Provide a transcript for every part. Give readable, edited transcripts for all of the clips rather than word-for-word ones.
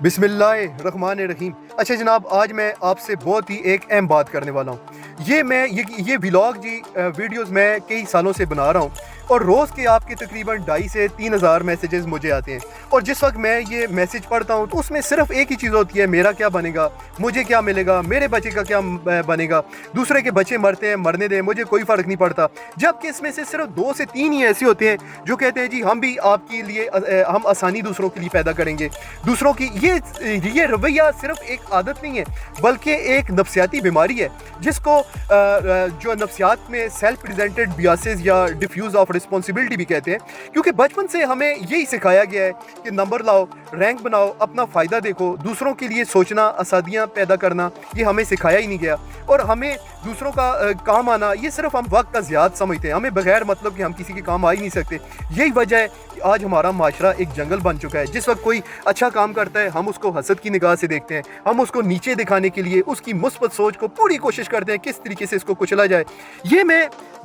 बिस्मिल्लाहिर्रहमानिर्रहीम। अच्छा जनाब, आज मैं आपसे बहुत ही एक अहम बात करने वाला हूँ। ये व्लॉग जी वीडियोस मैं कई सालों से बना रहा हूँ और रोज़ के आपके तकरीबन 2,500 से 3,000 मैसेजेस मुझे आते हैं। और जिस वक्त मैं ये मैसेज पढ़ता हूँ तो उसमें सिर्फ एक ही चीज़ होती है, मेरा क्या बनेगा, मुझे क्या मिलेगा, मेरे बच्चे का क्या बनेगा, दूसरे के बच्चे मरते हैं मरने दें, मुझे कोई फ़र्क नहीं पड़ता। जबकि इसमें से सिर्फ 2 से 3 ही ऐसे होते हैं जो कहते हैं जी हम भी आपके लिए हम आसानी दूसरों के लिए पैदा करेंगे। दूसरों की ये रवैया सिर्फ एक आदत नहीं है बल्कि एक नफ्सियाती बीमारी है, जिसको जो नफ्सियात में सेल्फ प्रेजेंटेड बियासेस या डिफ्यूज ऑफ रिस्पॉन्सिबिलिटी भी कहते हैं। क्योंकि बचपन से हमें यही सिखाया गया है कि नंबर लाओ, रैंक बनाओ, अपना फ़ायदा देखो, दूसरों के लिए सोचना, आसादियाँ पैदा करना, ये हमें सिखाया ही नहीं गया। और हमें दूसरों का काम आना ये सिर्फ हम वक्त का ज़्यादा समझते हैं, हमें बगैर मतलब कि हम किसी के काम आ ही नहीं सकते। यही वजह है कि आज हमारा माशरा एक जंगल बन चुका है। जिस वक्त कोई अच्छा काम करता है हम उसको हसद की निगाह से देखते हैं, हम उसको नीचे दिखाने के लिए उसकी मुस्बत सोच को पूरी कोशिश करते हैं किस तरीके से इसको कुचला जाए।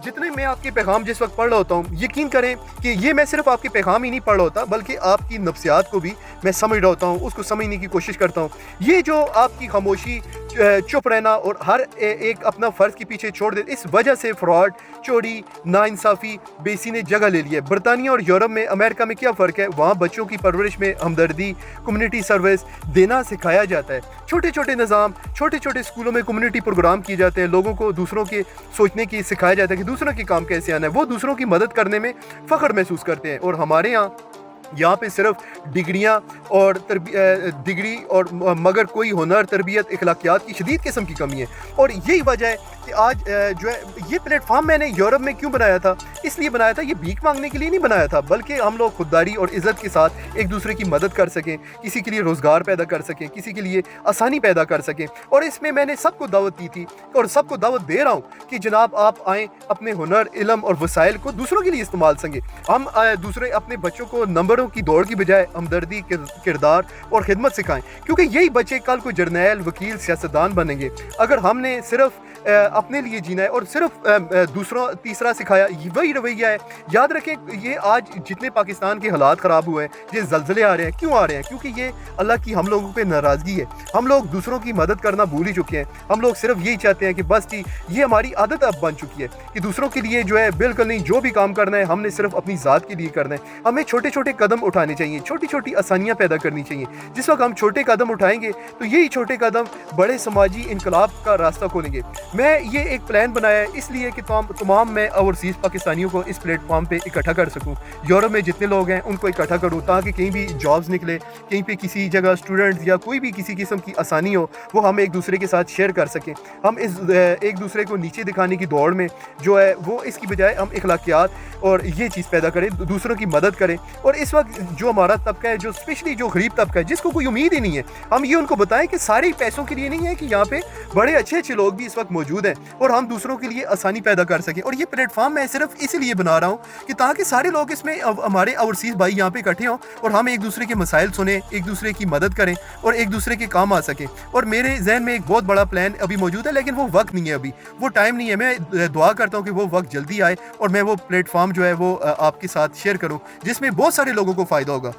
जितने मैं आपके पैगाम जिस वक्त पढ़ रहा होता हूँ, यकीन करें कि ये मैं सिर्फ आपके पैगाम ही नहीं पढ़ रहा होता बल्कि आपकी नफ्सियात को भी मैं समझ रहा होता हूँ, उसको समझने की कोशिश करता हूँ। ये जो आपकी खामोशी, चुप रहना और हर एक अपना फ़र्ज़ के पीछे छोड़ दे, इस वजह से फ्रॉड, चोरी, नाइंसाफ़ी, बेसी ने जगह ले ली है। बरतानिया और यूरोप में, अमेरिका में क्या फ़र्क है? वहाँ बच्चों की परवरिश में हमदर्दी, कम्युनिटी सर्विस देना सिखाया जाता है। छोटे छोटे निज़ाम, छोटे छोटे स्कूलों में कम्युनिटी प्रोग्राम किए जाते हैं, लोगों को दूसरों के सोचने की सिखाया जाता है कि दूसरों के काम कैसे आना है। वो दूसरों की मदद करने में फ़ख्र महसूस करते हैं। और हमारे यहाँ पे सिर्फ डिग्रियाँ और डिग्री और मगर कोई हुनर, तरबियत, इखलाकियात की शदीद किस्म की कमी है। और यही वजह है कि आज जो है ये प्लेटफॉर्म मैंने यूरोप में क्यों बनाया था, इसलिए बनाया था, ये भीख मांगने के लिए नहीं बनाया था बल्कि हम लोग खुददारी और इज़्ज़त के साथ एक दूसरे की मदद कर सकें, किसी के लिए रोज़गार पैदा कर सकें, किसी के लिए आसानी पैदा कर सकें। और इसमें मैंने सबको दावत दी थी और सबको दावत दे रहा हूँ कि जनाब आप आएँ, अपने हुनर, इल्म और वसाइल को दूसरों के लिए इस्तेमाल सकें। हम दूसरे अपने बच्चों को नंबरों की दौड़ की बजाय हमदर्दी, किरदार और खिदमत सिखाएं, क्योंकि यही बच्चे कल को जर्नैल, वकील, सियासतदान बनेंगे। अगर हमने सिर्फ अपने लिए जीना है और सिर्फ दूसरों तीसरा सिखाया, वही रवैया है। याद रखें, ये आज जितने पाकिस्तान के हालात ख़राब हुए हैं, ये ज़लज़ले आ रहे हैं, क्यों आ रहे हैं? क्योंकि ये अल्लाह की हम लोगों पे नाराज़गी है। हम लोग दूसरों की मदद करना भूल ही चुके हैं। हम लोग सिर्फ यही चाहते हैं कि बस जी ये हमारी आदत अब बन चुकी है कि दूसरों के लिए जो है बिल्कुल नहीं, जो भी काम करना है हमने सिर्फ अपनी ज़ात के लिए करना है। हमें छोटे छोटे कदम उठाने चाहिए, छोटी छोटी आसानियाँ पैदा करनी चाहिए। जिस वक्त हम छोटे कदम उठाएंगे तो यही छोटे कदम बड़े समाजी इनकलाब का रास्ता खोलेंगे। मैं ये एक प्लान बनाया है इसलिए कि तमाम मैं ओवरसीज़ पाकिस्तानियों को इस प्लेटफॉर्म पे इकट्ठा कर सकूं। यूरोप में जितने लोग हैं उनको इकट्ठा करूं ताकि कहीं भी जॉब्स निकले, कहीं पे किसी जगह स्टूडेंट्स या कोई भी किसी किस्म की आसानी हो, वो हम एक दूसरे के साथ शेयर कर सकें। हम इस एक दूसरे को नीचे दिखाने की दौड़ में जो है वो इसकी बजाय हम इखलाकियात और ये चीज़ पैदा करें, दूसरों की मदद करें। और इस वक्त जो हमारा तबका है, जो स्पेशली जो गरीब तबका है जिसको कोई उम्मीद ही नहीं है, हम ये उनको बताएं कि सारे पैसों के लिए नहीं है, कि यहाँ पे बड़े अच्छे अच्छे लोग भी इस वक्त मौजूद हैं और हम दूसरों के लिए आसानी पैदा कर सकें। और ये प्लेटफॉर्म मैं सिर्फ इसीलिए बना रहा हूँ कि ताकि सारे लोग इसमें हमारे ओवरसीज़ भाई यहाँ पे इकट्ठे हों और हम एक दूसरे के मसाइल सुने, एक दूसरे की मदद करें और एक दूसरे के काम आ सकें। और मेरे जहन में एक बहुत बड़ा प्लान अभी मौजूद है, लेकिन वो वक्त नहीं है, अभी वो टाइम नहीं है। मैं दुआ करता हूँ कि वो वक्त जल्दी आए और मैं वो प्लेटफॉर्म जो है वो आपके साथ शेयर करूँ जिसमें बहुत सारे लोगों को फ़ायदा होगा।